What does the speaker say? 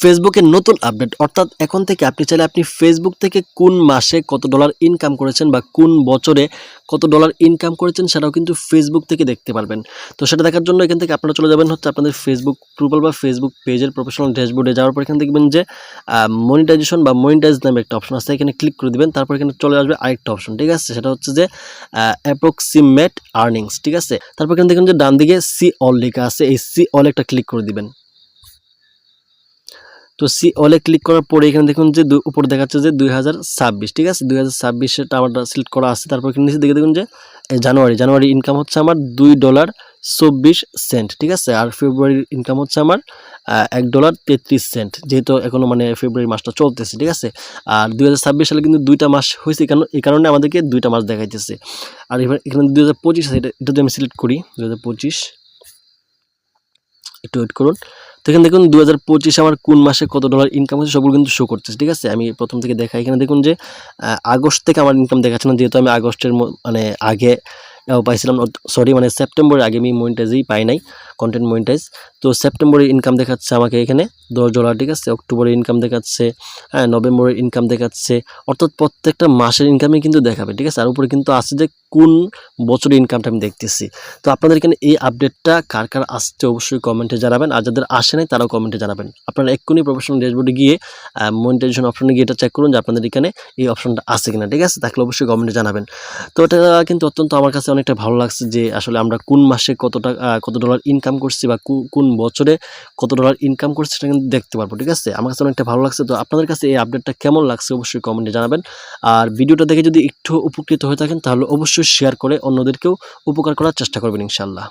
ফেসবুকের নতুন আপডেট অর্থাৎ এখন থেকে আপনি চাইলে আপনি ফেসবুক থেকে কোন মাসে কত ডলার ইনকাম করেছেন বা কোন বছরে কত ডলার ইনকাম করেছেন সেটাও কিন্তু ফেসবুক থেকে দেখতে পারবেন। তো সেটা দেখার জন্য এখান থেকে আপনারা চলে যাবেন হচ্ছে আপনাদের ফেসবুক প্রোফাইল বা ফেসবুক পেজের প্রফেশনাল ড্যাশবোর্ডে যাওয়ার পর এখানে দেখবেন যে মনিটাইজেশন বা মনিটাইজ নামে একটা অপশন আছে, এখানে ক্লিক করে দিবেন। তারপর এখানে চলে আসবে আরেকটা অপশন, ঠিক আছে, সেটা হচ্ছে যে অ্যাপ্রক্সিমেট আর্নিংস, ঠিক আছে। তারপর এখানে দেখুন যে ডান দিকে সি অল লেখা আছে, এই সি অল একটা ক্লিক করে দিবেন। তো সি অলে ক্লিক করার পরে এখানে দেখুন যে উপরে দেখাচ্ছে যে 2026, ঠিক আছে, 2026 আমার সিলেক্ট করা আছে। তারপর এখানে নিচে দেখে দেখুন যে জানুয়ারি ইনকাম হচ্ছে আমার $2.24, ঠিক আছে। আর ফেব্রুয়ারির ইনকাম হচ্ছে আমার $1.33, যেহেতু এখনো মানে ফেব্রুয়ারি মাসটা চলতেছে, ঠিক আছে। আর 2026 সালে কিন্তু 2টা মাস হয়েছে, এই কারণে আমাদেরকে 2টা মাস দেখাইতেছে। আর এবার এখানে 2025 আছে, এটা যদি আমি সিলেক্ট করি 2025, একটু ওয়েট করুন। তো এখানে দেখুন 2025 আমার কোন মাসে কত ডলার ইনকাম হচ্ছে সবগুলো কিন্তু শো করতেছে, ঠিক আছে। আমি প্রথম থেকে দেখাই, এখানে দেখুন যে আগস্ট থেকে আমার ইনকাম দেখাচ্ছে না, যেহেতু আমি আগস্টের মানে আগে পাইছিলাম, সরি মানে সেপ্টেম্বরের আগে আমি মনিটাইজই পাই নাই, কন্টেন্ট মনিটাইজ। তো সেপ্টেম্বরের ইনকাম দেখাচ্ছে আমাকে এখানে $10, ঠিক আছে। অক্টোবরের ইনকাম দেখাচ্ছে, হ্যাঁ, নভেম্বরের ইনকাম দেখাচ্ছে, অর্থাৎ প্রত্যেকটা মাসের ইনকামই কিন্তু দেখাবে, ঠিক আছে। আর উপরে কিন্তু আছে যে কোন বছরের ইনকামটা আমি দেখতেছি। তো আপনাদের এখানে এই আপডেটটা কার কার আসছে অবশ্যই কমেন্টে জানাবেন, আর যাদের আসে নাই তারাও কমেন্টে জানাবেন। আপনারা এক্ষুনি প্রফেশনাল ড্যাশবোর্ডে গিয়ে মনিটাইজেশন অপশনে গিয়ে এটা চেক করুন যে আপনাদের এখানে এই অপশনটা আছে কিনা, ঠিক আছে। থাকলে অবশ্যই কমেন্টে জানাবেন। তো এটা কিন্তু অত্যন্ত আমার কাছে অনেকটা ভালো লাগছে যে আসলে আমরা কোন মাসে কত ডলার ইনকাম করছি বা কোন বছরে কত ডলার ইনকাম করছি সেটা কিন্তু দেখতে পারবো, ঠিক আছে। আমার কাছে অনেকটা ভালো লাগছে। তো আপনাদের কাছে এই আপডেটটা কেমন লাগছে অবশ্যই কমেন্টে জানাবেন। আর ভিডিওটা দেখে যদি একটু উপকৃত হয়ে থাকেন তাহলে অবশ্যই শেয়ার করে অন্যদেরকেও উপকার করার চেষ্টা করবেন ইনশাআল্লাহ।